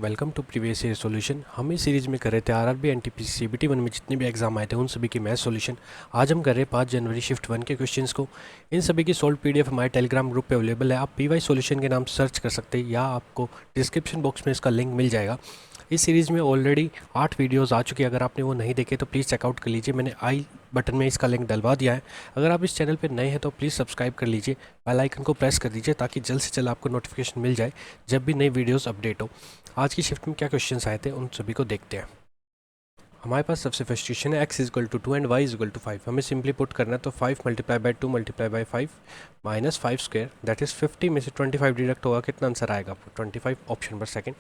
Welcome to previous year solution. हम इस series में कर रहे थे आरआरबी एनटीपीसी सीबीटी 1 में जितने भी एग्जाम आए थे उन सभी के मैथ सॉल्यूशन। आज हम कर रहे हैं 5 जनवरी शिफ्ट 1 के क्वेश्चंस को। इन सभी की सोल्व पीडीएफ हमारे टेलीग्राम ग्रुप पे अवेलेबल है। आप पीवाई सॉल्यूशन के नाम से सर्च कर सकते हैं या आपको डिस्क्रिप्शन बॉक्स में इसका लिंक मिल जाएगा। इस सीरीज़ में ऑलरेडी 8 वीडियोज़ आ चुकी है, अगर आपने वो नहीं देखे तो प्लीज़ चेकआउट कर लीजिए। मैंने आई बटन में इसका लिंक डलवा दिया है। अगर आप इस चैनल पर नए हैं तो प्लीज़ सब्सक्राइब कर लीजिए, बेल आइकन को प्रेस कर दीजिए ताकि जल्द से जल्द आपको नोटिफिकेशन मिल जाए जब भी नई वीडियोस अपडेट हो। आज की शिफ्ट में क्या क्वेश्चंस आए थे उन सभी को देखते हैं। हमारे पास सबसे फर्स्ट क्वेश्चन है x equal to 2 and y equal to 5। हमें सिंपली पुट करना है तो 5 multiply by 2 multiply by 5 minus 5 square that is 50 में से 25 डिडक्ट होगा, कितना आंसर आएगा? 25, option number second.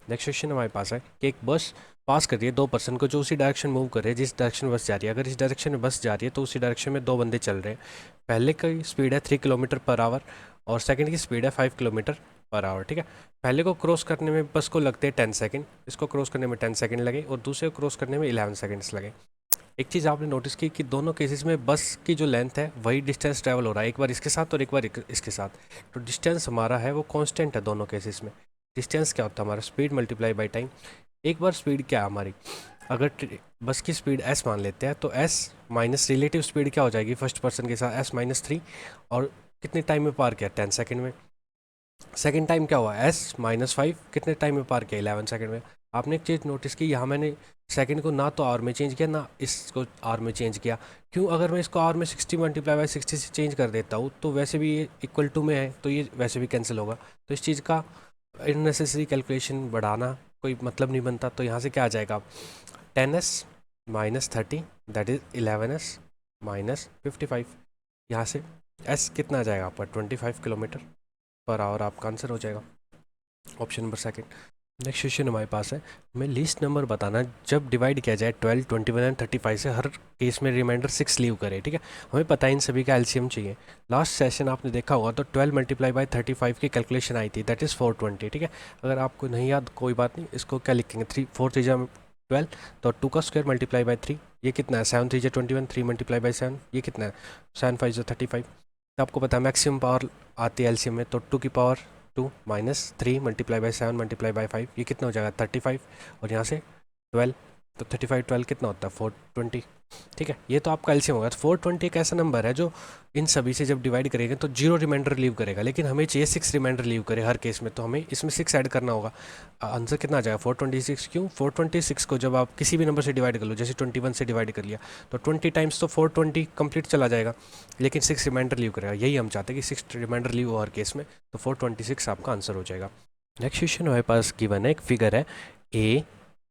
Next question हमारे पास है कि एक बस पास कर रही है 2 पर्सन को जो उसी डायरेक्शन मूव कर रहे हैं जिस डायरेक्शन बस जा रही है। अगर इस डायरेक्शन में बस जा रही है तो उसी डायरेक्शन में 2 बंदे चल रहे हैं। पहले की स्पीड है 3 किलोमीटर पर आवर और सेकेंड की स्पीड है 5 किलोमीटर पर आवर। ठीक है, पहले को क्रॉस करने में बस को लगते हैं 10 सेकंड, इसको क्रॉस करने में 10 सेकंड लगे और दूसरे को क्रॉस करने में 11 सेकंड्स लगे। एक चीज़ आपने नोटिस की कि दोनों केसेस में बस की जो लेंथ है वही डिस्टेंस ट्रैवल हो रहा है, एक बार इसके साथ और एक बार इसके साथ। तो डिस्टेंस हमारा है वो कांस्टेंट है दोनों केसेस में। डिस्टेंस क्या होता है? हमारा स्पीड मल्टीप्लाई बाई टाइम। एक बार स्पीड क्या है हमारी, अगर बस की स्पीड s मान लेते हैं तो s माइनस रिलेटिव स्पीड क्या हो जाएगी फर्स्ट पर्सन के साथ, s माइनस 3, और कितने टाइम में पार किया? 10 सेकंड में। सेकंड टाइम क्या हुआ? s माइनस 5, कितने टाइम में पार किया? 11 सेकंड में। आपने एक चीज़ नोटिस की, यहाँ मैंने सेकंड को ना तो आवर में चेंज किया ना इसको आवर में चेंज किया। क्यों? अगर मैं इसको आवर में 60 मल्टीप्लाई बाई 60 से चेंज कर देता हूँ तो वैसे भी ये इक्वल टू में है तो ये वैसे भी कैंसिल होगा। तो इस चीज़ का इननेसेसरी कैलकुलेशन बढ़ाना कोई मतलब नहीं बनता। तो यहाँ से क्या आ जाएगा? 10s minus 30 that is 11s minus 55। यहाँ से s कितना आ जाएगा आपका? 25 किलोमीटर पर आवर आपका आंसर हो जाएगा, option number second. Next question हमारे पास है, हमें लीस्ट नंबर बताना जब डिवाइड किया जाए 12, 21 एंड 35 से, हर केस में रिमाइंडर 6 लीव करे। ठीक है, हमें पता है इन सभी का एलसीएम चाहिए। लास्ट सेशन आपने देखा होगा तो 12 मल्टीप्लाई बाई 35 की कैलकुलेशन आई थी दैट इज़ 420। ठीक है, अगर आपको नहीं याद कोई बात नहीं, इसको क्या लिखेंगे? 4 3 12, तो 2 का स्क्वायर मल्टीप्लाई बाई 3 ये कितना है? 7 3 21, 3 मल्टीप्लाई बाई 7 ये कितना है? 7 5 35। तो आपको पता है मैक्सिमम पावर आती है एलसीएम में, तो 2 की power 2 minus 3 multiply by 7 multiply by 5 ये कितना हो जाएगा? 35, और यहाँ से 12, तो 35 12 कितना होता है? 420। ठीक है, ये तो आपका एलसीएम होगा। तो 420 एक ऐसा नंबर है जो इन सभी से जब डिवाइड करेंगे तो 0 रिमाइंडर लीव करेगा, लेकिन हमें चाहिए 6 रिमाइंडर लीव करे हर केस में, तो हमें इसमें 6 ऐड करना होगा। आंसर कितना आ जाएगा? 426। क्यों? 426 को जब आप किसी भी नंबर से डिवाइड कर लो, जैसे 21 से डिवाइड कर लिया तो 20 टाइम्स तो 420 कंप्लीट चला जाएगा, लेकिन 6 रिमाइंडर लीव करेगा। यही हम चाहते हैं कि 6 रिमाइंडर लीव हो हर केस में, तो 426 आपका आंसर हो जाएगा। नेक्स्ट क्वेश्चन हमारे पास गिवन है, एक फिगर है ए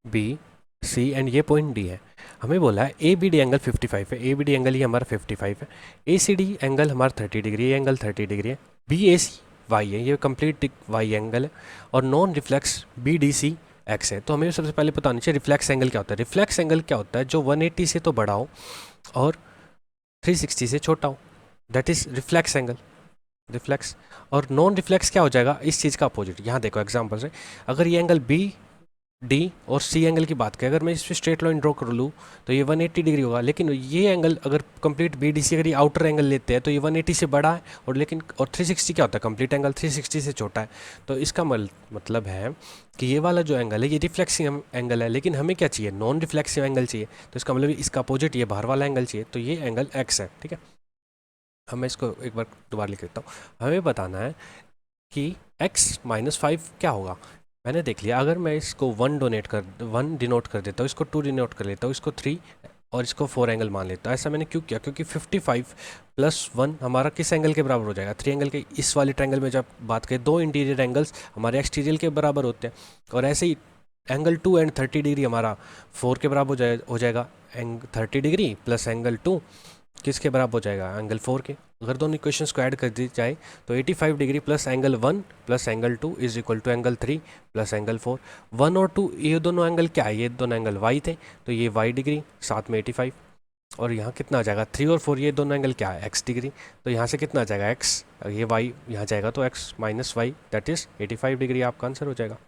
बी सी एंड ये पॉइंट डी है। हमें बोला है ए बी डी एंगल 55 है, ए बी डी एंगल ही हमारा 55 है, ए सी डी एंगल हमारा 30 डिग्री, ये एंगल 30 डिग्री है, बी ए सी वाई है, ये कंप्लीट वाई एंगल है, और non reflex B D C X है। तो हमें सबसे पहले पता होना चाहिए रिफ्लेक्स एंगल क्या होता है। रिफ्लेक्स एंगल क्या होता है? जो 180 से तो बड़ा हो और 360 से छोटा हो, that is reflex angle. Reflex और नॉन रिफ्लेक्स क्या हो जाएगा? इस चीज़ का अपोजिट। यहाँ देखो एग्जाम्पल से, अगर ये एंगल बी डी और सी एंगल की बात करें, अगर मैं इस पर स्ट्रेट लाइन ड्रॉ कर लूँ तो ये 180 डिग्री होगा, लेकिन ये एंगल अगर कंप्लीट बी डी सी अगर ये आउटर एंगल लेते हैं तो ये 180 से बड़ा है, और लेकिन और 360 क्या होता है? कंप्लीट एंगल 360 से छोटा है। तो इसका मतलब है कि ये वाला जो एंगल है ये रिफ्लेक्सिव एंगल है, लेकिन हमें क्या चाहिए? नॉन रिफ्लेक्सिव एंगल चाहिए। तो इसका मतलब इसका अपोजिट ये बाहर वाला एंगल चाहिए, तो ये एंगल एक्स है। ठीक है, मैं इसको एक बार दोबारा लिख लेता हूँ। हमें बताना है कि x माइनस 5 क्या होगा। मैंने देख लिया, अगर मैं इसको 1 डिनोट कर देता हूँ, इसको 2 डिनोट कर लेता हूँ, इसको 3 और इसको 4 एंगल मान लेता हूँ। ऐसा मैंने क्यों किया? क्योंकि 55 प्लस 1 हमारा किस एंगल के बराबर हो जाएगा? 3 एंगल के। इस वाले ट्रायंगल में जब बात करें 2 इंटीरियर एंगल्स हमारे एक्सटीरियर के बराबर होते हैं, और ऐसे ही एंगल 2 एंड 30 डिग्री हमारा 4 के बराबर हो जाएगा। 30 डिग्री प्लस एंगल 2 किसके बराबर हो जाएगा? एंगल 4 के। अगर दोनों इक्वेशंस को ऐड कर दी जाए तो 85 degree plus angle 1 plus angle 2 is equal to angle 3 plus angle 4। 1 और 2 ये दोनों एंगल क्या है? ये दोनों एंगल y थे, तो ये y डिग्री साथ में 85, और यहाँ कितना आ जाएगा? 3 और 4 ये दोनों एंगल क्या है? x डिग्री, तो यहाँ से कितना आ जाएगा? x, ये y यहाँ जाएगा तो x minus Y that is 85 degree आपका आंसर हो जाएगा,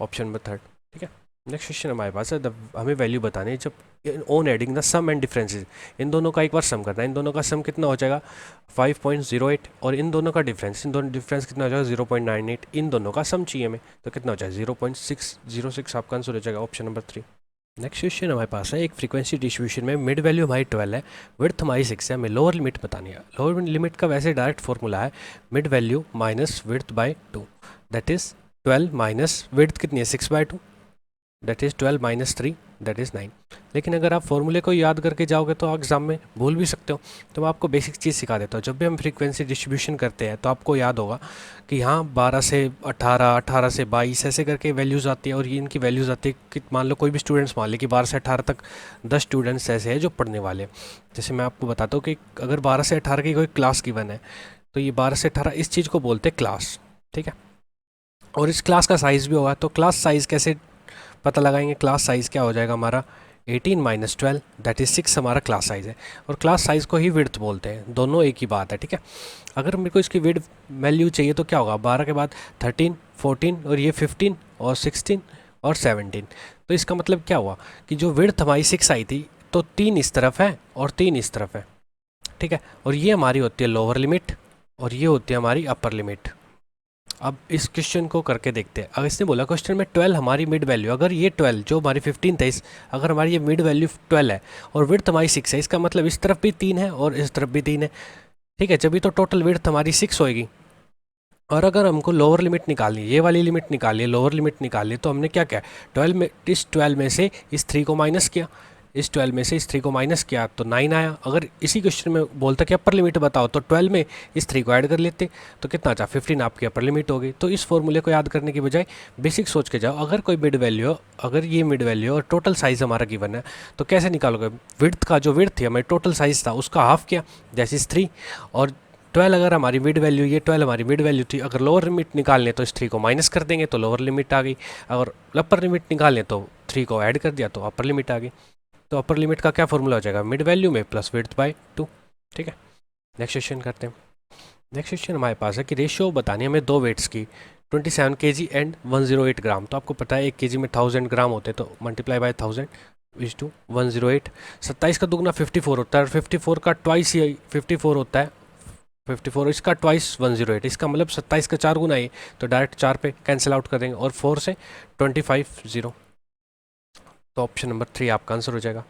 ऑप्शन नंबर थर्ड। ठीक है, नेक्स्ट क्वेश्चन हमारे पास है हमें वैल्यू बतानी है जब on adding the sum and differences, इन दोनों का एक बार सम करना है, इन दोनों का सम कितना हो जाएगा 5.08 और इन दोनों का डिफरेंस, इन दोनों डिफरेंस कितना हो जाएगा 0.98, इन दोनों का सम चाहिए हमें तो कितना हो जाएगा 0.606, आपका आंसर हो जाएगा ऑप्शन नंबर 3। नेक्स्ट क्वेश्चन हमारे पास है एक फ्रीक्वेंसी डिस्ट्रीब्यूशन में मिड वैल्यू हमारी 12 है, विड्थ हमारी 6 है, हमें लोअर लिमिट बतानी है। लोअर लिमिट का वैसे डायरेक्ट फॉर्मूला है mid value minus width by 2, that is 12 minus width कितनी है 6/2, that is 12 minus 3, that is 9। लेकिन अगर आप फॉर्मूले को याद करके जाओगे तो आप एग्जाम में भूल भी सकते हो, तो मैं आपको बेसिक चीज़ सिखा देता हूँ। जब भी हम फ्रीक्वेंसी डिस्ट्रीब्यूशन करते हैं तो आपको याद होगा कि यहाँ 12 से 18, 18 से 22 ऐसे करके वैल्यूज़ आती है, और ये इनकी वैल्यूज़ आती है कि मान लो कोई भी स्टूडेंट्स मान ले कि 12 से 18 तक 10 स्टूडेंट्स ऐसे हैं जो पढ़ने वाले हैं। जैसे मैं आपको बताता हूँ कि अगर 12 से 18 की कोई क्लास गिवन है तो ये 12 से 18 इस चीज़ को बोलते हैं क्लास, ठीक है। और इस क्लास का साइज़ भी होगा, तो क्लास साइज़ कैसे पता लगाएंगे? क्लास साइज़ क्या हो जाएगा हमारा 18 माइनस 12, दैट इज़ 6 हमारा क्लास साइज़ है, और क्लास साइज़ को ही विड्थ बोलते हैं, दोनों एक ही बात है, ठीक है। अगर मेरे को इसकी विड्थ वैल्यू चाहिए तो क्या होगा, 12 के बाद 13, 14 और ये 15 और 16 और 17, तो इसका मतलब क्या हुआ कि जो विड्थ हमारी 6 आई थी तो 3 इस तरफ है और 3 इस तरफ है, ठीक है। और ये हमारी होती है लोअर लिमिट और ये होती है हमारी अपर लिमिट। अब इस क्वेश्चन को करके देखते हैं। अगर इसने बोला क्वेश्चन में 12 हमारी मिड वैल्यू, अगर ये 12 जो हमारी 15 है, अगर हमारी ये मिड वैल्यू 12 है और विड्थ हमारी 6 है, इसका मतलब इस तरफ भी 3 है और इस तरफ भी 3 है, ठीक है। जब तो टोटल विड्थ हमारी 6 होएगी। और अगर हमको लोअर लिमिट निकालनी है, ये वाली लिमिट निकालनी है, लोअर लिमिट निकालनी है, तो हमने क्या किया, 12 में इस 12 में से इस 3 को माइनस किया, इस 12 में से इस 3 को माइनस किया तो 9 आया। अगर इसी क्वेश्चन में बोलता कि अपर लिमिट बताओ तो 12 में इस 3 को ऐड कर लेते तो कितना अच्छा 15 आपकी अपर लिमिट होगी। तो इस फॉर्मूले को याद करने की बजाय बेसिक सोच के जाओ। अगर कोई मिड वैल्यू हो, अगर ये मिड वैल्यू और टोटल साइज़ हमारा गिवन है तो कैसे निकालोगे, विड्थ का जो विड्थ थी हमारी टोटल साइज़ था उसका हाफ किया, जैसे इस 3, और 12 अगर हमारी मिड वैल्यू, ये 12 हमारी मिड वैल्यू थी, अगर लोअर लिमिट निकालने तो इस 3 को माइनस कर देंगे तो लोअर लिमिट आ गई, अगर अपर लिमिट निकालने तो 3 को ऐड कर दिया तो अपर लिमिट आ गई। तो अपर लिमिट का क्या फॉर्मूला हो जाएगा, मिड वैल्यू में प्लस विड्थ बाय 2, ठीक है। नेक्स्ट क्वेश्चन करते हैं। नेक्स्ट क्वेश्चन हमारे पास है कि रेशियो बतानी है हमें दो वेट्स की 27 kg एंड 108 ग्राम। तो आपको पता है 1 kg में 1000 ग्राम होते हैं, तो मल्टीप्लाई बाय 1000 इज टू 108। 27 का दुगना 54 होता है और 54 का ट्वाइस ही 54 होता है, 54 इसका ट्वाइस 108, इसका मतलब 27 का 4 गुना है, तो डायरेक्ट 4 पे कैंसिल आउट कर देंगे और 4 से 25 0, तो ऑप्शन नंबर 3 आपका आंसर हो जाएगा।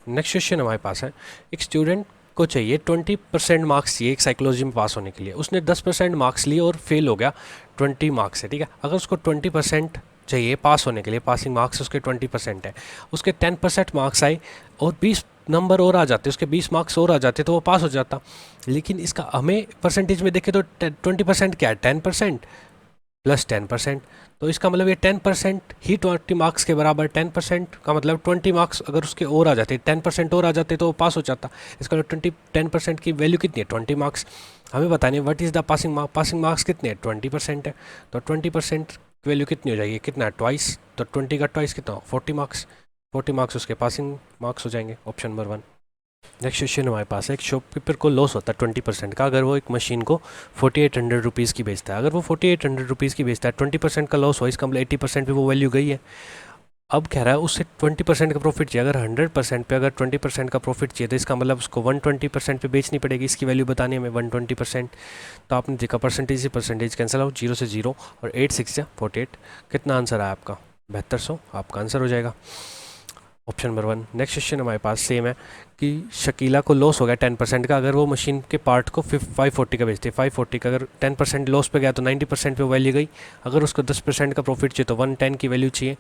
नेक्स्ट क्वेश्चन हमारे पास है एक स्टूडेंट को चाहिए 20% मार्क्स चाहिए एक साइकोलॉजी में पास होने के लिए, उसने 10% मार्क्स लिए और फेल हो गया 20 मार्क्स है, ठीक है। अगर उसको 20% चाहिए पास होने के लिए, पासिंग मार्क्स उसके 20% है, उसके 10% मार्क्स आए और 20 नंबर और आ जाते, उसके 20 मार्क्स और आ जाते तो वो पास हो जाता। लेकिन इसका हमें परसेंटेज में देखें तो 20% क्या है, 10% प्लस 10%, तो इसका मतलब ये 10% ही 20 मार्क्स के बराबर, 10% का मतलब 20 मार्क्स अगर उसके और आ जाते, 10% और आ जाते तो वो पास हो जाता। इसका मतलब 10% की वैल्यू कितनी है 20 मार्क्स। हमें बतानी है what is the passing marks कितने हैं 20% है, तो 20% की वैल्यू कितनी हो जाएगी, कितना है ट्वाइस, तो 20 का ट्वाइस कितना 40 मार्क्स, 40 मार्क्स उसके पासिंग मार्क्स हो जाएंगे, ऑप्शन नंबर 1। नेक्स्ट क्वेश्चन हमारे पास है एक शॉपकीपर को लॉस होता है 20% का अगर वो एक मशीन को 4800 रुपीज़ की बेचता है। अगर वो 4800 रुपीज़ की बेचता है, 20% का लॉस हो, इसका मतलब 80% पे वो वैल्यू गई है। अब कह रहा है उससे 20% का प्रॉफिट चाहिए, अगर 100% पे अगर 20% का प्रॉफिट चाहिए तो इसका मतलब उसको 120% पे बेचनी पड़ेगी। इसकी वैल्यू बतानी है हमें 120%, तो आपने देखा परसेंटेज से परसेंटेज कैंसिल आउट, 0 से 0 और 8 6 या 48, कितना आंसर आया आपका 7200, आपका आंसर हो जाएगा ऑप्शन नंबर 1। नेक्स्ट क्वेश्चन हमारे पास सेम है कि शकीला को लॉस हो गया 10% का, अगर वो मशीन के पार्ट को 540 का बेचते, 540 का अगर 10% लॉस पे गया तो 90% पे वैल्यू गई। अगर उसको 10% का प्रॉफिट चाहिए तो 110 की वैल्यू चाहिए,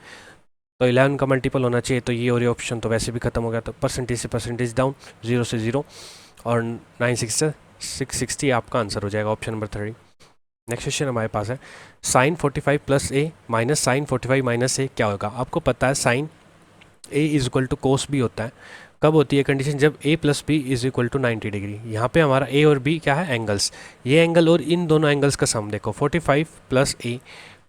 तो 11 का मल्टीपल होना चाहिए, तो ये और ये ऑप्शन तो वैसे भी खत्म हो गया, तो परसेंटेज से परसेंटेज डाउन, 0 से 0 और 660 आपका आंसर हो जाएगा ऑप्शन नंबर 3। नेक्स्ट क्वेश्चन हमारे पास है sine 45 plus A minus sine 45 minus A क्या होगा। आपको पता है sine A is equal to cos B होता है। कब होती है कंडीशन, जब A plus B is equal to 90 degree. यहाँ पे हमारा ए और बी क्या है, एंगल्स, ये एंगल और इन दोनों एंगल्स का सम देखो 45 प्लस ए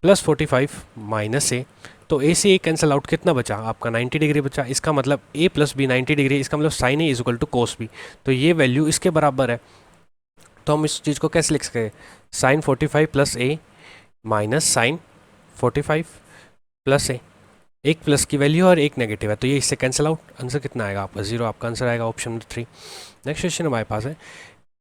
प्लस 45 माइनस ए, तो ए से ए कैंसिल आउट, कितना बचा आपका 90 डिग्री बचा। इसका मतलब ए प्लस बी 90 डिग्री, इसका मतलब sine A is equal to cos B, तो ये वैल्यू इसके बराबर है। तो हम इस चीज़ को कैसे लिख सकते हैं, sign 45 plus A minus sine 45 plus ए, एक प्लस की वैल्यू और एक नेगेटिव है, तो ये इससे कैंसिल आउट, आंसर कितना आएगा आपका 0, आपका आंसर आएगा ऑप्शन नंबर 3। नेक्स्ट क्वेश्चन हमारे पास है,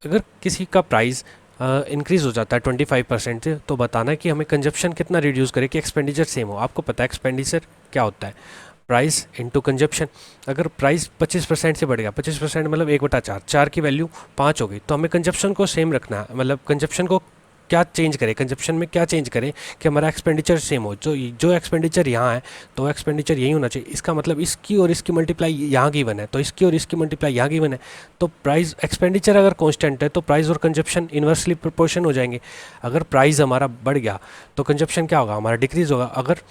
अगर किसी का प्राइस इंक्रीज़ हो जाता है 25% से, तो बताना है कि हमें कंजप्शन कितना रिड्यूस करे कि एक्सपेंडिचर सेम हो। आपको पता है एक्सपेंडिचर क्या होता है, प्राइस इनटू कंजप्शन। अगर प्राइस 25% से बढ़ गया, 25% मतलब 1/4, 4 की वैल्यू 5 हो गई, तो हमें कंजप्शन को सेम रखना है। मतलब कंजप्शन को क्या चेंज करें, कंजप्शन में क्या चेंज करें कि हमारा एक्सपेंडिचर सेम हो। जो एक्सपेंडिचर यहाँ है तो एक्सपेंडिचर यही होना चाहिए। इसका मतलब इसकी और इसकी मल्टीप्लाई यहाँ गिवन है, तो इसकी और इसकी मल्टीप्लाई यहाँ गिवन है। तो प्राइस एक्सपेंडिचर अगर कांस्टेंट है तो प्राइस और कंजप्शन इन्वर्सली प्रोपोर्शन हो जाएंगे। अगर प्राइस हमारा बढ़ गया तो कंजप्शन क्या होगा, हमारा डिक्रीज़ होगा। अगर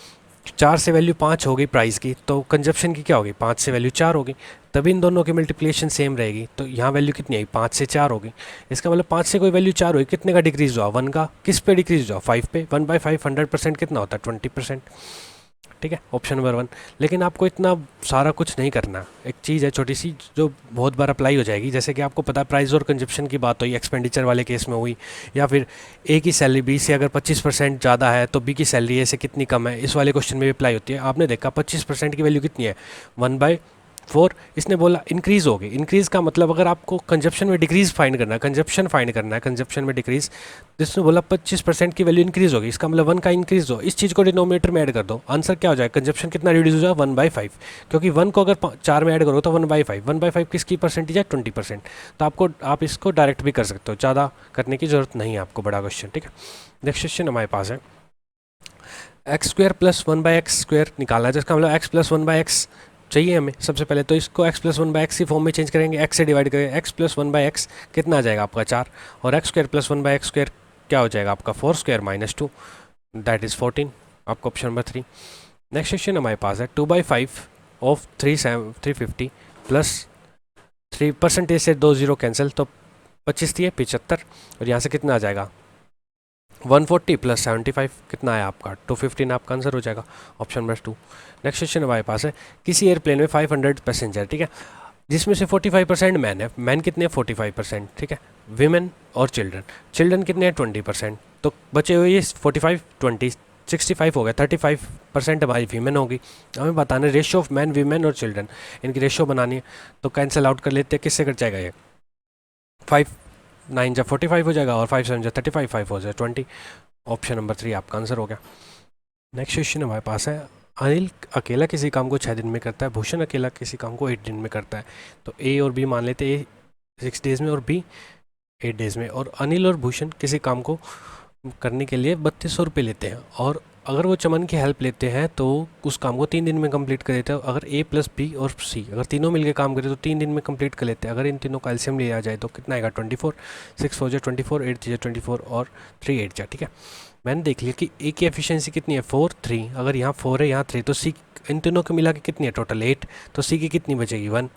4 से वैल्यू 5 हो गई प्राइस की, तो कंजप्शन की क्या होगी, 5 से वैल्यू 4 होगी। तभी इन दोनों की मल्टीप्लिकेशन सेम रहेगी। तो यहाँ वैल्यू कितनी आई, 5 से 4 होगी। इसका मतलब 5 से कोई वैल्यू 4 हुई, कितने का डिक्रीज हुआ, 1 का। किस पे डिक्रीज हुआ, 5 पे। 1/5 100% कितना होता है, 20%। ठीक है, ऑप्शन नंबर 1। लेकिन आपको इतना सारा कुछ नहीं करना। एक चीज़ है छोटी सी जो बहुत बार अप्लाई हो जाएगी, जैसे कि आपको पता है प्राइस और कंजप्शन की बात हुई, एक्सपेंडिचर वाले केस में हुई, या फिर ए की सैलरी बी से अगर 25% ज़्यादा है तो बी की सैलरी ए से कितनी कम है, इस वाले क्वेश्चन में भी अप्लाई होती है। आपने देखा 25% की वैल्यू कितनी है, 1/4। इसने बोला इंक्रीज़ होगी। इंक्रीज़ का मतलब अगर आपको कंजप्शन में डिक्रीज़ फाइंड करना है, कंजप्शन फाइंड करना है, कंजप्शन में डिक्रीज़, तो इसने बोला 25% की वैल्यू इंक्रीज़ होगी। इसका मतलब 1 का इंक्रीज़ हो, इस चीज़ को डिनोमिनेटर में ऐड कर दो, आंसर क्या हो जाएगा, कंजप्शन कितना रिड्यूस हो जाएगा, 1/5। क्योंकि 1 को अगर 4 में ऐड करो तो 1/5, 1/5 किसकी परसेंटेज है, 20%। तो आप इसको डायरेक्ट भी कर सकते हो, ज़्यादा करने की ज़रूरत नहीं है आपको बड़ा क्वेश्चन। ठीक है, नेक्स्ट क्वेश्चन हमारे पास है, x² + 1/x² निकालना है, जिसका मतलब x + 1/x चाहिए हमें। सबसे पहले तो इसको x + 1/x की फॉर्म में चेंज करेंगे, x से डिवाइड करेंगे। x + 1/x कितना आ जाएगा आपका 4, और x² + 1/x² क्या हो जाएगा आपका 4² - 2, दैट इज़ 14, आपका ऑप्शन नंबर 3। नेक्स्ट क्वेश्चन हमारे पास है, 2/5 ऑफ 350 प्लस 3% से 2 0 कैंसिल, तो 25 थी 75, और यहाँ से कितना आ जाएगा 140 + 75 कितना है आपका 215, आपका आंसर हो जाएगा ऑप्शन नंबर 2। नेक्स्ट क्वेश्चन हमारे पास है, किसी एयरप्लेन में 500 पैसेंजर, ठीक है, जिसमें से 45% मैन है। मैन कितने हैं, 45%। ठीक है, विमेन और चिल्ड्रन कितने हैं, 20%। तो बचे हुए ये 45 20 65 हो गया, 35% हमारी वीमेन होगी। हमें बताना है रेशियो ऑफ मैन, वीमेन और चिल्ड्रन, इनकी रेशियो बनानी है। तो कैंसिल आउट कर लेते हैं, किससे कट जाएगा ये, 5 9 जब 45 हो जाएगा, और 5 7 जब 35, 5 हो जाए 20, ऑप्शन नंबर 3 आपका आंसर हो गया। नेक्स्ट क्वेश्चन हमारे पास है, अनिल अकेला किसी काम को 6 दिन में करता है, भूषण अकेला किसी काम को 8 दिन में करता है। तो ए और बी मान लेते हैं, ए 6 डेज़ में और बी 8 डेज़ में। और अनिल और भूषण किसी काम को करने के लिए 3200 रुपये लेते हैं, और अगर वो चमन की हेल्प लेते हैं तो उस काम को 3 दिन में कंप्लीट कर देते हैं। अगर ए + बी और सी अगर तीनों मिलकर काम करें तो 3 दिन में कंप्लीट कर लेते हैं। अगर इन तीनों का एलसीएम लिया जाए तो कितना आएगा, 24, 6 4 24, 8 3 24 और 3 8 जा। ठीक है, मैंने देख लिया कि ए की एफिशिएंसी कितनी है, 4 3। अगर यहाँ 4 है यहाँ 3, तो सी इन तीनों को मिला के कितनी है, टोटल 8। तो सी की कितनी बचेगी, 1।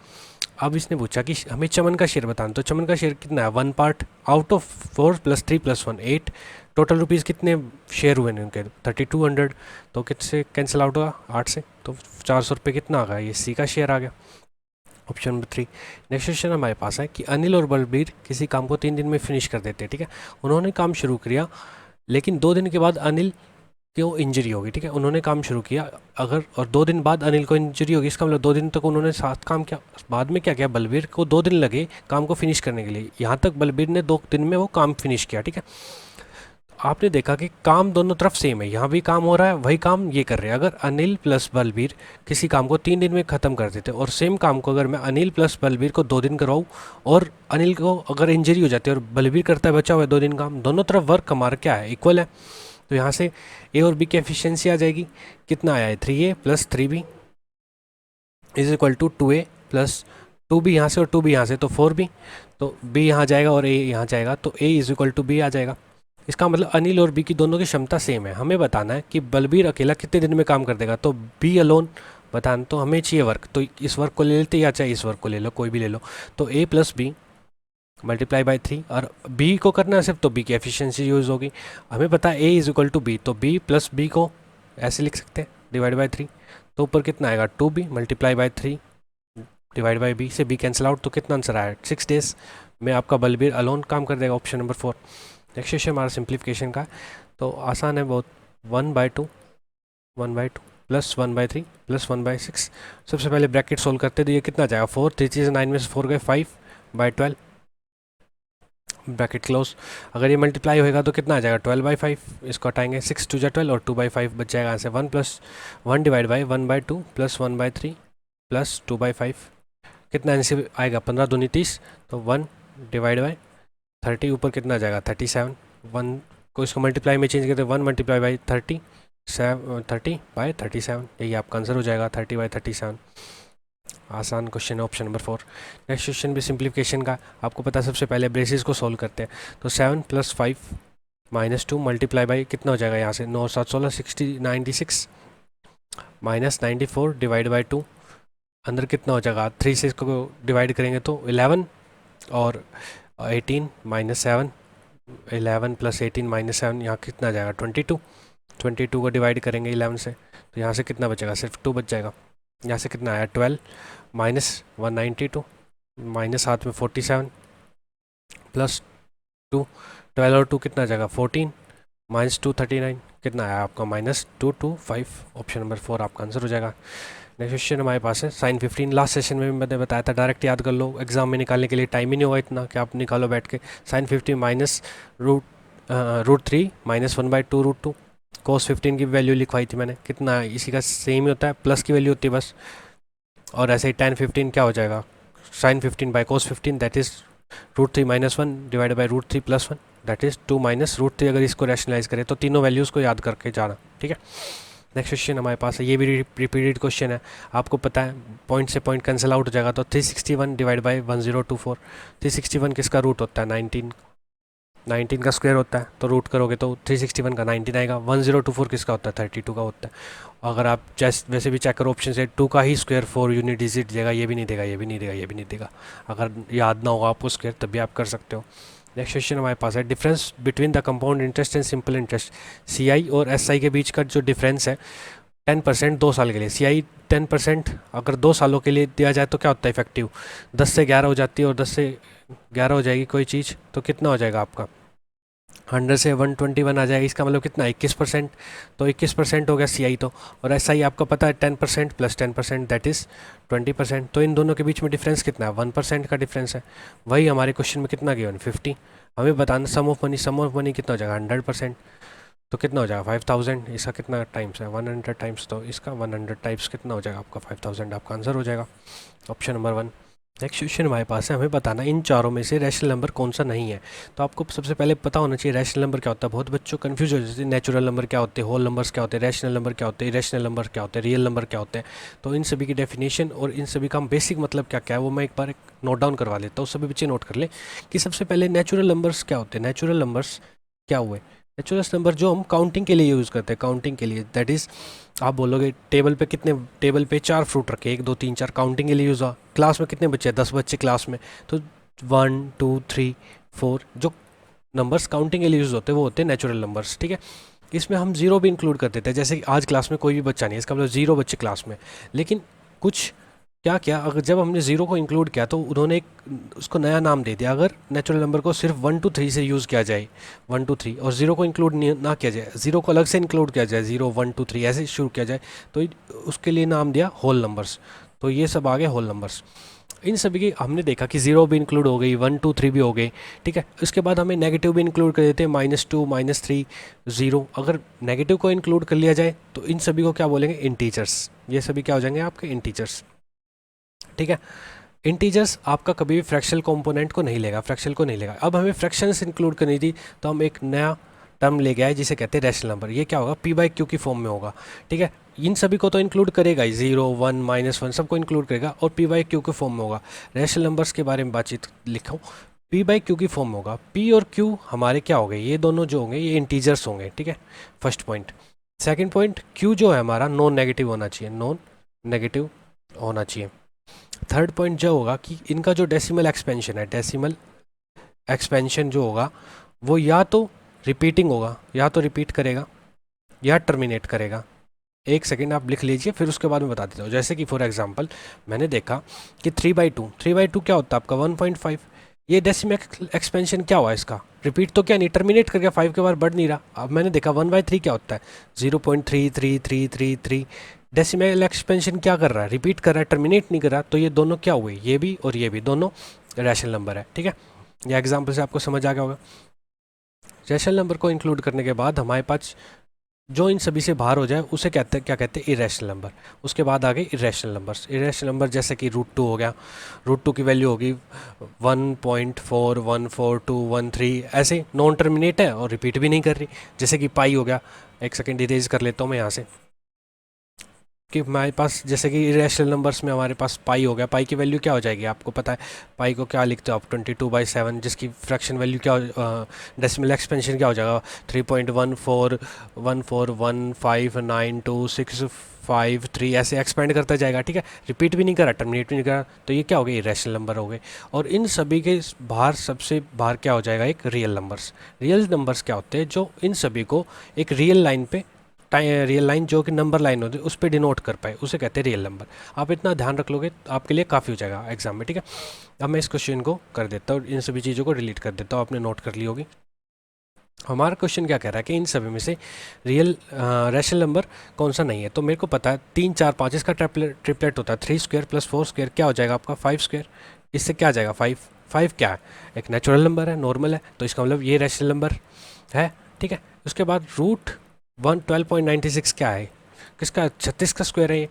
अब इसने पूछा कि हमें चमन का शेयर बताना, तो चमन का शेयर कितना है, 1 part out of 4 + 3 + 1 8। Total rupees कितने शेयर हुए हैं उनके, 3200। तो किससे कैंसिल आउट होगा, 8 से, तो 400 रुपये कितना आ गया, ये सी का शेयर आ गया, ऑप्शन नंबर 3। नेक्स्ट क्वेश्चन हमारे पास है कि अनिल और बलबीर किसी काम को 3 दिन में फिनिश कर देते हैं। ठीक है, उन्होंने काम शुरू किया, लेकिन 2 दिन के बाद अनिल को इंजरी होगी। ठीक है, उन्होंने काम शुरू किया अगर, और 2 दिन बाद अनिल को इंजरी होगी, इसका मतलब 2 दिन तक उन्होंने साथ काम किया। बाद में क्या किया, बलबीर को 2 दिन लगे काम को फिनिश करने के लिए, यहाँ तक बलबीर ने 2 दिन में वो काम फिनिश किया। ठीक है, आपने देखा कि काम दोनों तरफ सेम है, यहाँ भी काम हो रहा है, वही काम ये कर रहे हैं। अगर अनिल + बलबीर किसी काम को 3 दिन में ख़त्म कर देते, और सेम काम को अगर मैं अनिल + बलबीर को 2 दिन करवाऊँ, और अनिल को अगर इंजरी हो जाती है और बलबीर करता है बचा हुआ है 2 दिन काम, दोनों तरफ वर्क हमारा क्या है, इक्वल है। तो यहाँ से ए और बी की एफिशिएंसी आ जाएगी, कितना आया है, 3a + 3b = 2a + 2b यहाँ से और 2b यहाँ से, तो 4b। तो b यहाँ जाएगा और a यहाँ जाएगा, तो a = b आ जाएगा। इसका मतलब अनिल और बी की दोनों की क्षमता सेम है। हमें बताना है कि बलबीर अकेला कितने दिन में काम कर देगा, तो बी अलोन बताना, तो हमें चाहिए वर्क, तो इस वर्क को ले लेते या चाहे इस वर्क को ले लो, कोई भी ले लो। तो a + b × 3, और बी को करना है सिर्फ, तो बी की एफिशिएंसी यूज़ होगी। हमें पता है a = b, तो b + b को ऐसे लिख सकते हैं, /3। तो ऊपर कितना आएगा, 2b × 3 / b से b कैंसिल आउट, तो कितना आंसर आया, 6 डेज़ में आपका बलबीर अलोन काम कर देगा, ऑप्शन नंबर 4। नेक्स्ट क्वेश्चन हमारा सिंप्लीफिकेशन का है, तो आसान है बहुत, 1/2 1/2 प्लस 1/3 प्लस 1/6। सबसे पहले ब्रैकेट सोल्व करते तो ये कितना जाएगा 4, 3 चीज़ 9 में से 4 गए 5/12 ब्रैकेट क्लोज। अगर ये मल्टीप्लाई होएगा तो कितना आ जाएगा 12/5, इसको हटाएंगे 6 2 12 और 2/5 बच जाएगा answer 1 plus 1 divide by 1/2 plus 1/3 plus 2/5 कितना आंसर आएगा 15 दूनी 30, तो 1 डिवाइड बाई 30 ऊपर कितना आ जाएगा 37। 1 को इसको मल्टीप्लाई में चेंज करते 1 मल्टीप्लाई बाई 30/37 यही आपका आंसर हो जाएगा 30/37। आसान क्वेश्चन है ऑप्शन नंबर 4। नेक्स्ट क्वेश्चन भी सिंप्लीफिकेशन का, आपको पता है सबसे पहले ब्रेसेस को सॉल्व करते हैं। तो 7 + 5 - 2 मल्टीप्लाई बाई कितना हो जाएगा यहाँ से 9 7 16 60 96 -94 डिवाइड बाई 2 अंदर कितना हो जाएगा 3 से इसको डिवाइड करेंगे तो 11 और 18 -7 11 + 18 -7 यहाँ कितना आ जाएगा 22 को डिवाइड करेंगे 11 से तो यहाँ से कितना बचेगा सिर्फ 2 बच जाएगा। यहाँ से कितना आया 12 -192 -7 में 47 प्लस 2 12 और 2 कितना आ जाएगा 14 -239 कितना आया आपका -225 ऑप्शन नंबर 4 आपका आंसर हो जाएगा। नेक्स्ट क्वेश्चन हमारे पास है sin 15। लास्ट सेशन में भी मैंने बताया था डायरेक्ट याद कर लो, एग्जाम में निकालने के लिए टाइम ही नहीं होगा इतना कि आप निकालो बैठ के। sin 15 माइनस √3 -1/2 √2 cos 15 की वैल्यू लिखवाई थी मैंने, कितना इसी का सेम ही होता है, प्लस की वैल्यू होती है बस। और ऐसे ही tan 15 क्या हो जाएगा sin 15 by cos 15 that is √3 - 1 divide by √3 + 1 that is 2 - √3। अगर इसको रैशनलाइज करें तो तीनों वैल्यूज़ को याद करके जाना, ठीक है। नेक्स्ट क्वेश्चन हमारे पास है, ये भी रिपीटेड क्वेश्चन है, आपको पता है पॉइंट से पॉइंट कैंसिल आउट हो जाएगा। तो 361 डिवाइड बाई 1024 361 किसका रूट होता है 19 का स्क्वायर होता है, तो रूट करोगे तो 361 का 19 आएगा। 1024 किसका होता है 32 का होता है। अगर आप वैसे भी चेक करो ऑप्शन से 2 का ही स्क्वायर 4 यूनिट डिजिट देगा, ये भी नहीं देगा, ये भी नहीं देगा, ये भी नहीं देगा। अगर याद ना होगा आपको स्क्वायर तब भी आप कर सकते हो। नेक्स्ट क्वेश्चन हमारे पास है, difference between the compound interest and simple interest. CI और SI के बीच का जो डिफरेंस है 10% 2 साल के लिए। CI 10% अगर 2 सालों के लिए दिया जाए तो क्या होता है इफेक्टिव 10 से 11 हो जाती है, और 10 से 11 हो जाएगी कोई चीज़ तो कितना हो जाएगा आपका 100 से 121 आ जाएगा। इसका मतलब कितना 21%, तो 21% हो गया CI तो। और SI आपका पता है 10% + 10% दैट इज़ 20%। तो इन दोनों के बीच में डिफरेंस कितना है 1% का डिफरेंस है। वही हमारे क्वेश्चन में कितना गिवन 50। हमें बताना सम ऑफ मनी कितना हो जाएगा 100%, तो कितना हो जाएगा 5000। इसका कितना टाइम्स है 100 टाइम्स, तो इसका 100 टाइम्स कितना हो जाएगा आपका 5000 आपका आंसर हो जाएगा ऑप्शन नंबर 1। नेक्स्ट क्वेश्चन हमारे पास है, हमें बताना इन चारों में से रैशनल नंबर कौन सा नहीं है। तो आपको सबसे पहले पता होना चाहिए रैशनल नंबर क्या होता है। बहुत बच्चों कंफ्यूज हो जाते हैं, नेचुरल नंबर क्या होते हैं, होल नंबर्स क्या होते हैं, रैशनल नंबर क्या होते हैं, इरेशनल नंबर क्या होते हैं, रियल नंबर क्या होते हैं। तो इन सभी की डेफिनेशन और इन सभी का बेसिक मतलब क्या क्या है वो मैं एक बार नोट डाउन करवा लेता हूँ, सभी बच्चे नोट कर ले कि सबसे पहले नेचुरल नंबर्स क्या होते हैं। नेचुरल नंबर्स क्या हुए, नेचुरल नंबर जो हम काउंटिंग के लिए यूज़ करते हैं, काउंटिंग के लिए दैट इज़ आप बोलोगे टेबल पे 4 फ्रूट रखे 1 2 3 4 काउंटिंग के लिए यूज़ हुआ। क्लास में कितने बच्चे हैं 10 बच्चे क्लास में, तो 1 2 3 4 जो नंबर्स काउंटिंग के लिए यूज़ होते हैं वो होते हैं नेचुरल नंबर्स, ठीक है। इसमें हम जीरो भी इंक्लूड कर देते हैं, जैसे आज क्लास में कोई भी बच्चा नहीं है इसका मतलब 0 बच्चे क्लास में। लेकिन कुछ क्या क्या अगर जब हमने 0 को इंक्लूड किया तो उन्होंने एक उसको नया नाम दे दिया। अगर नेचुरल नंबर को सिर्फ 1 2 3 से यूज़ किया जाए 1 2 3 और 0 को इंक्लूड ना किया जाए, 0 को अलग से इंक्लूड किया जाए 0 1 2 3 ऐसे शुरू किया जाए तो उसके लिए नाम दिया होल नंबर्स। तो ये सब आ गए होल नंबर्स। इन सभी की हमने देखा कि 0 भी इंक्लूड हो गई 1 2 3 भी हो गई, ठीक है। उसके बाद हमें नेगेटिव भी इंक्लूड कर देते हैं -2 -3 0। अगर नेगेटिव को इंक्लूड कर लिया जाए तो इन सभी को क्या बोलेंगे इंटीजर्स। ये सभी क्या हो जाएंगे आपके इंटीजर्स, ठीक है। इंटीजर्स आपका कभी भी फ्रैक्शनल कंपोनेंट को नहीं लेगा, फ्रैक्शनल को नहीं लेगा। अब हमें फ्रैक्शंस इंक्लूड करनी थी तो हम एक नया टर्म ले गया है जिसे कहते हैं रैशनल नंबर। ये क्या होगा P/Q की फॉर्म में होगा, ठीक है। इन सभी को तो इंक्लूड करेगा ही 0 1 -1 सबको इंक्लूड करेगा और P/Q की फॉर्म में होगा। रैशनल नंबर्स के बारे में बातचीत लिखा हूँ, P/Q की फॉर्म में होगा। P और Q हमारे क्या हो गए, ये दोनों जो होंगे ये इंटीजर्स होंगे, ठीक है। First point. Second point, Q जो है हमारा नॉन नेगेटिव होना चाहिए, नॉन नेगेटिव होना चाहिए। थर्ड पॉइंट जो होगा कि इनका जो डेसिमल एक्सपेंशन है, डेसिमल एक्सपेंशन जो होगा वो या तो रिपीटिंग होगा, या तो रिपीट करेगा या टर्मिनेट करेगा। एक सेकेंड आप लिख लीजिए फिर उसके बाद में बता देता हूँ। जैसे कि फॉर एग्जांपल मैंने देखा कि 3/2 क्या होता है आपका 1.5। ये डेसिमल एक्सपेंशन क्या हुआ इसका, रिपीट तो क्या नहीं, टर्मिनेट करके 5 के बाद बढ़ नहीं रहा। अब मैंने देखा 1/3 क्या होता है, 0.333333। डेसिमल एक्सपेंशन क्या कर रहा है, रिपीट कर रहा है, टर्मिनेट नहीं कर रहा। तो ये दोनों क्या हुए, ये भी और ये भी दोनों रैशनल नंबर है। ठीक है, ये एग्जाम्पल से आपको समझ आ गया होगा। रैशनल नंबर को इंक्लूड करने के बाद हमारे पास जो इन सभी से बाहर हो जाए उसे कहते हैं, क्या कहते हैं, इरेशनल नंबर। उसके बाद आ गए इरेशनल नंबर्स। इरेशनल नंबर जैसे कि √2 हो गया, √2 की वैल्यू होगी 1.414213, ऐसे नॉन टर्मिनेट है और रिपीट भी नहीं कर रही। जैसे कि पाई हो गया, एक सेकेंड इरेज कर लेता हूँ मैं यहाँ से, कि हमारे पास जैसे कि इरेशनल नंबर्स में हमारे पास पाई हो गया। पाई की वैल्यू क्या हो जाएगी, आपको पता है पाई को क्या लिखते हो आप, 22/7, जिसकी फ्रैक्शन वैल्यू क्या, डेसिमल एक्सपेंशन क्या हो जाएगा, 3.1411592653, ऐसे एक्सपेंड करता जाएगा। ठीक है, रिपीट भी नहीं करा, टर्मिनेट भी नहीं करा, तो ये क्या हो गए, इरेशनल नंबर हो गए। और इन सभी के बाहर, सबसे बाहर क्या हो जाएगा, एक रियल नंबर्स। रियल नंबर्स क्या होते हैं, जो इन सभी को एक रियल लाइन पे, रियल लाइन जो कि नंबर लाइन होती है उस पर डिनोट कर पाए, उसे कहते हैं रियल नंबर। आप इतना ध्यान रख लोगे तो आपके लिए काफ़ी हो जाएगा एग्जाम में। ठीक है, अब मैं इस क्वेश्चन को कर देता हूँ, इन सभी चीज़ों को डिलीट कर देता हूँ, आपने नोट कर ली होगी। हमारा क्वेश्चन क्या कह रहा है कि इन सभी में से रियल रैशनल नंबर कौन सा नहीं है। तो मेरे को पता है 3 4 5 इसका ट्रिपलेट होता है, 3² + 4² क्या हो जाएगा आपका 5²। इससे क्या आ जाएगा 5। 5 क्या है, एक नेचुरल नंबर है, नॉर्मल है, तो इसका मतलब ये रैशनल नंबर है। ठीक है, उसके बाद √112.96 क्या है, किसका, 36 का स्क्वायर है ये।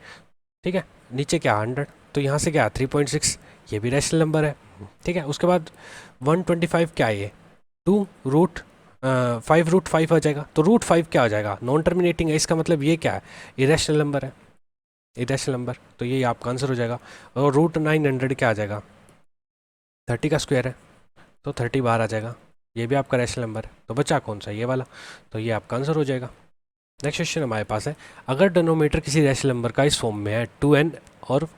ठीक है, नीचे क्या 100, तो यहाँ से क्या 3.6, ये भी रैशनल नंबर है। ठीक है, उसके बाद 125 क्या है ये, 5 √5 आ जाएगा। तो √5 क्या आ जाएगा, नॉन टर्मिनेटिंग है, इसका मतलब ये क्या है, इरेशनल नंबर है, इरेशनल नंबर। तो ये आपका आंसर हो जाएगा। और √900 क्या आ जाएगा, 30 का स्क्वायर है, तो 30 बाहर आ जाएगा, ये भी आपका रैशनल नंबर है। तो बचा कौन सा, ये वाला, तो ये आपका आंसर हो जाएगा। नेक्स्ट क्वेश्चन हमारे पास है, अगर डिनोमिनेटर किसी रैशनल नंबर का इस फॉर्म में है 2n और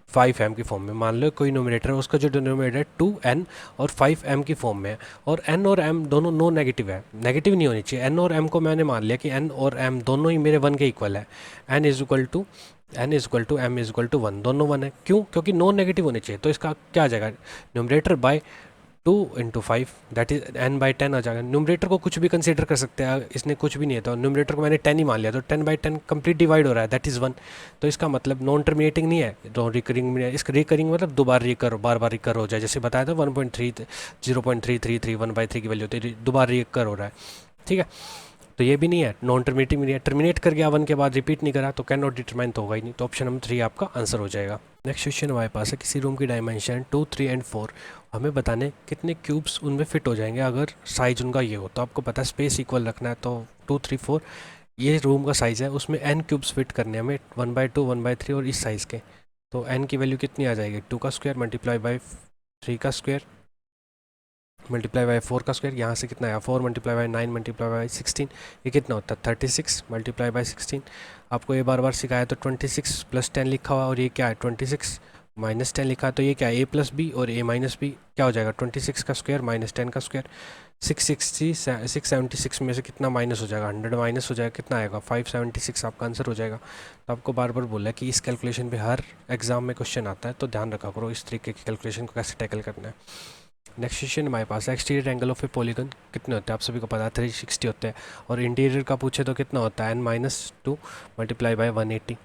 5m की फॉर्म में, मान लो कोई नोमिनेटर है उसका जो डिनोमिनेटर 2n और 5m की फॉर्म में है, और n और m दोनों नो नेगेटिव है, नेगेटिव नहीं होनी चाहिए। n और m को मैंने मान लिया कि n और m दोनों ही मेरे 1 के इक्वल है, n is equal to m is equal to 1, दोनों 1 है। क्यों, क्योंकि नॉन नेगेटिव होने चाहिए। तो इसका क्या आ जाएगा, numerator bye 2 × 5 that is n/10 आ जाएगा। न्यूमरेटर को कुछ भी कंसीडर कर सकते हैं, इसने कुछ भी नहीं है, तो न्यूमरेटर को मैंने 10 ही मान लिया, तो 10/10 कंप्लीट डिवाइड हो रहा है, दैट इज़ 1। तो इसका मतलब नॉन टर्मिनेटिंग नहीं है, तो रिकरिंग में है। इसका रिकरिंग मतलब दोबारा रिकर, बार बार रिकर हो जाए, जैसे बताया था 0.3331/3 की वैल्यू होती है, दोबारा रिकर हो रहा है। ठीक है, तो ये भी नहीं है, नॉन टर्मिनेटिंग भी नहीं है, टर्मिनेट कर गया 1 के बाद, रिपीट नहीं करा, तो कैन नॉट डिटरमाइन तो होगा ही नहीं। तो ऑप्शन नंबर 3 आपका आंसर हो जाएगा। नेक्स्ट क्वेश्चन हमारे पास है, किसी रूम की डायमेंशन 2 3 एंड 4, हमें बताने कितने क्यूब्स उनमें फिट हो जाएंगे अगर साइज उनका ये हो। तो आपको पता है स्पेस इक्वल रखना है, तो 2 3 4 ये रूम का साइज़ है, उसमें n क्यूब्स फिट करने हैं हमें, 1/2 1/3 और इस साइज़ के। तो n की वैल्यू कितनी आ जाएगी, 2 का स्क्वायर मल्टीप्लाई बाई 3 का स्क्वायर मल्टीप्लाई बाई 4 का स्क्वायर, यहाँ से कितना आया 4 मल्टीप्लाई बाई 9 मल्टीप्लाई बाई 16, ये कितना होता है 36 मल्टीप्लाई बाई 16। आपको ये बार बार सिखाया, तो 26 + 10 लिखा हुआ, और ये क्या है 26 - 10 लिखा है, तो ये क्या है a + b और a - b क्या हो जाएगा, 26 का स्क्वायर - 10 का स्क्वायर। 676 में से कितना माइनस हो जाएगा, 100 माइनस हो जाएगा, कितना आएगा 576 आपका आंसर हो जाएगा। तो आपको बार बार बोला है कि इस कैलकुलेशन पे हर एग्जाम में क्वेश्चन आता है, तो ध्यान रखा करो इस तरीके की कैलकुलेशन को कैसे टैकल करना है। नेक्स्ट क्वेश्चन हमारे पास है, exterior angle of A polygon कितने होते हैं, आप सभी को पता है 360 होते हैं, और इंटीरियर का पूछे तो कितना होता है n-2 मल्टीप्लाई बाई 180।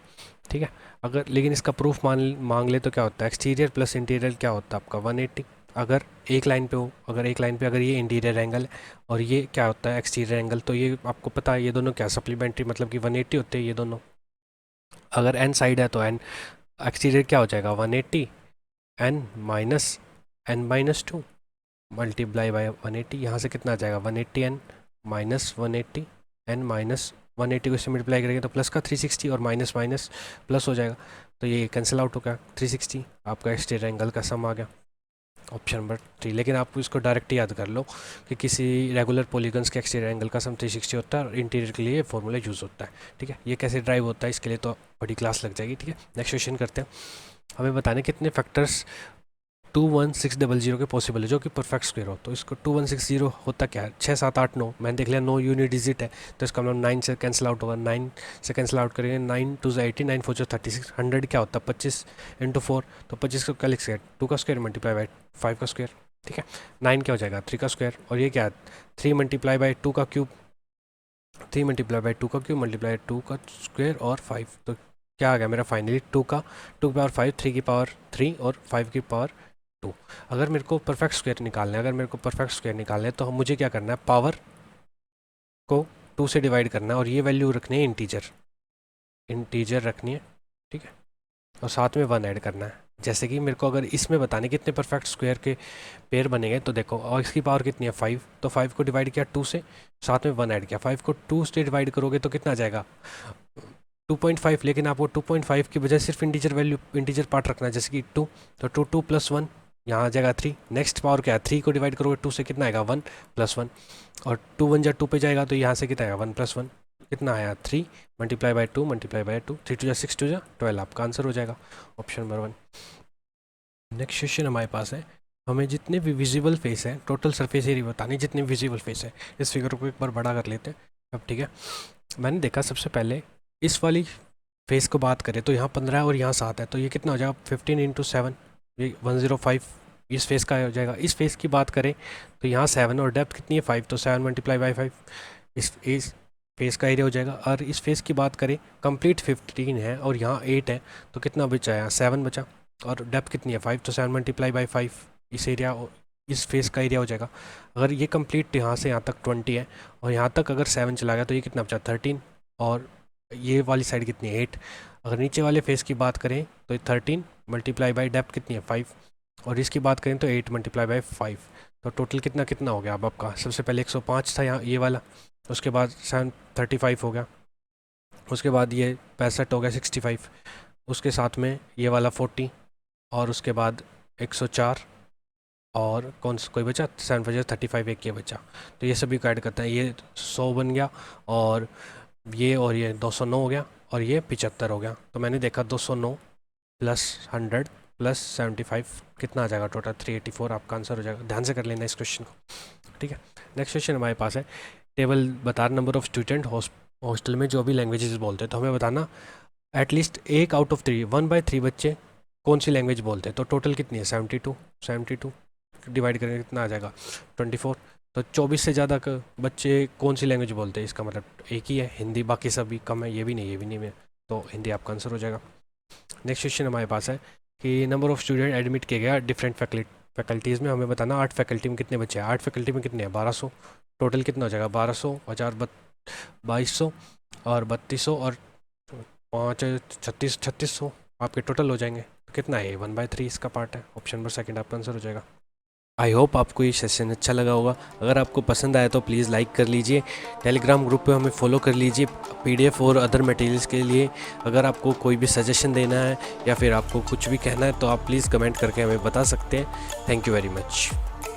ठीक है, अगर लेकिन इसका प्रूफ मांग ले तो क्या होता है, एक्सटीरियर प्लस इंटीरियर क्या होता है आपका 180। अगर एक लाइन पे हो, अगर ये इंटीरियर एंगल है और ये क्या होता है एक्सटीरियर एंगल, तो ये आपको पता है ये दोनों क्या सप्लीमेंट्री, मतलब कि 180 होते हैं ये दोनों। अगर n साइड है तो n एक्सटीरियर क्या हो जाएगा 180 n-2 मल्टीप्लाई बाई 180, यहाँ से कितना आ जाएगा 180n - 180 n - 180 को इससे मल्टीप्लाई करेंगे तो प्लस का 360 और माइनस माइनस प्लस हो जाएगा, तो ये कैंसिल आउट हो गया 360, आपका एक्सटीरियर एंगल का सम आ गया, ऑप्शन नंबर 3। लेकिन आप इसको डायरेक्ट याद कर लो कि किसी रेगुलर पॉलीगन्स के एक्सटीरियर एंगल का सम 360 होता है, और इंटीरियर के लिए फॉर्मूला यूज़ होता है। ठीक है, ये कैसे ड्राइव होता है इसके लिए तो बड़ी क्लास लग जाएगी। ठीक है, नेक्स्ट क्वेश्चन करते हैं, हमें बताने कितने फैक्टर्स 21600 के पॉसिबल है जो कि परफेक्ट स्क्वायर हो। तो इसको 2160 होता क्या है, 6 7 8 9, मैंने देख लिया 9 यूनिट डिजिट है, तो इसका मतलब 9 से कैंसिल आउट होगा, 9 से कैंसिल आउट करेंगे, 9 2 80 9 4 36, 100 क्या होता है 25 × 4, तो 25 को क्या लिख सकते 2 का स्क्वायर मल्टीप्लाई बाई 5 का स्क्वायर, ठीक है। 9 क्या हो जाएगा 3 का स्क्वायर, और ये क्या है 3 मल्टीप्लाई बाई 2 का क्यूब, 3 मल्टीप्लाई बाई 2 का क्यूब मल्टीप्लाई 2 का स्क्वायर और 5। तो क्या आ गया मेरा फाइनली 2 की पावर 5, 3 की पावर 3 और 5 की पावर 2। अगर मेरे को परफेक्ट स्क्वायर निकालना है, तो मुझे क्या करना है, पावर को 2 से डिवाइड करना है और ये वैल्यू रखनी है इंटीजर रखनी है, ठीक है, और साथ में 1 ऐड करना है। जैसे कि मेरे को अगर इसमें बताने कितने परफेक्ट स्क्वायर के पेयर बनेंगे, तो देखो, और इसकी पावर कितनी है 5, तो 5 को डिवाइड किया 2 से, साथ में 1 ऐड किया। 5 को 2 से डिवाइड करोगे तो कितना आ जाएगा 2.5, लेकिन आपको 2.5 की बजाय सिर्फ इंटीजर पार्ट रखना है, जैसे कि 2, तो 2 + 1 यहाँ आ जाएगा 3। नेक्स्ट पावर क्या है 3 को डिवाइड करोगे 2 से, कितना आएगा 1 + 1, और 2 1 जा 2 पे जाएगा तो यहाँ से कितना आएगा 1 + 1, कितना आया 3 मल्टीप्लाई बाई 2 मल्टीप्लाई बाई 2, 3 2 जा 6 2 जा 12, आपका आंसर हो जाएगा ऑप्शन नंबर 1। नेक्स्ट क्वेश्चन हमारे पास है, हमें जितने भी विजिबल फेस है, टोटल सरफेस एरिया बतानी, जितने विजिबल फेस है। इस फिगर को एक बार बड़ा कर लेते हैं अब, ठीक है। मैंने देखा सबसे पहले इस वाली फेस को बात करें तो यहाँ 15 है और यहाँ 7 है, तो ये कितना हो जाएगा 15 × 7, ये 105 इस फेस का हो जाएगा। इस फेस की बात करें तो यहाँ 7 और डेप्थ कितनी है 5, तो 7 मल्टीप्लाई बाई 5 इस फेस का एरिया हो जाएगा। और इस फेस की बात करें कंप्लीट 15 है और यहाँ 8 है, तो कितना बचा, यहाँ 7 बचा, और डेप्थ कितनी है 5, तो 7 मल्टीप्लाई बाई 5 इस फेस का एरिया हो जाएगा। अगर ये कंप्लीट यहाँ से यहाँ तक 20 है और यहाँ तक अगर 7 चला गया तो ये कितना बचा 13, और ये वाली साइड कितनी है 8। अगर नीचे वाले फेस की बात करें तो 13 मल्टीप्लाई बाई डेप्थ कितनी है 5, और इसकी बात करें तो 8 मल्टीप्लाई बाई 5, तो टोटल कितना हो गया अब आपका। सबसे पहले 105 था यहाँ ये वाला, उसके बाद 735 हो गया, उसके बाद ये 65 हो गया 65, उसके साथ में ये वाला 40, और उसके बाद 104, और कोई बचा 7 बचा 35, एक ये बचा, तो ये सभी को ऐड करता है, ये 100 बन गया, और ये 209 हो गया, और ये 75 हो गया। तो मैंने देखा 209 + 100 + 75 कितना आ जाएगा टोटल 384, आपका आंसर हो जाएगा। ध्यान से कर लेना इस क्वेश्चन को, ठीक है। नेक्स्ट क्वेश्चन हमारे पास है, टेबल बता नंबर ऑफ स्टूडेंट हॉस्टल में जो भी लैंग्वेजेस बोलते हैं, तो हमें बताना एटलीस्ट 1 आउट ऑफ 3 1/3 बच्चे कौन सी लैंग्वेज बोलते हैं। तो टोटल कितनी है 72 डिवाइड करेंगे कितना आ जाएगा 24, तो 24 से ज़्यादा बच्चे कौन सी लैंग्वेज बोलते हैं, इसका मतलब एक ही है हिंदी, बाकी सभी कम है, ये भी नहीं है, तो हिंदी आपका आंसर हो जाएगा। नेक्स्ट क्वेश्चन हमारे पास है कि नंबर ऑफ स्टूडेंट एडमिट किए गया डिफरेंट फैकल्टीज़ में, हमें बताना 8 फैकल्टी में कितने बच्चे हैं। 8 फैकल्टी में कितने हैं 1200, टोटल कितना हो जाएगा 1200 2200 और 3200 और 5 3600 आपके टोटल हो जाएंगे। तो कितना है 1/3 इसका पार्ट है, ऑप्शन नंबर 2 आपका आंसर हो जाएगा। आई होप आपको ये सेशन अच्छा लगा होगा। अगर आपको पसंद आया तो प्लीज़ लाइक कर लीजिए, टेलीग्राम ग्रुप पे हमें फॉलो कर लीजिए PDF और अदर मटेरियल्स के लिए। अगर आपको कोई भी सजेशन देना है या फिर आपको कुछ भी कहना है तो आप प्लीज़ कमेंट करके हमें बता सकते हैं। Thank you very much.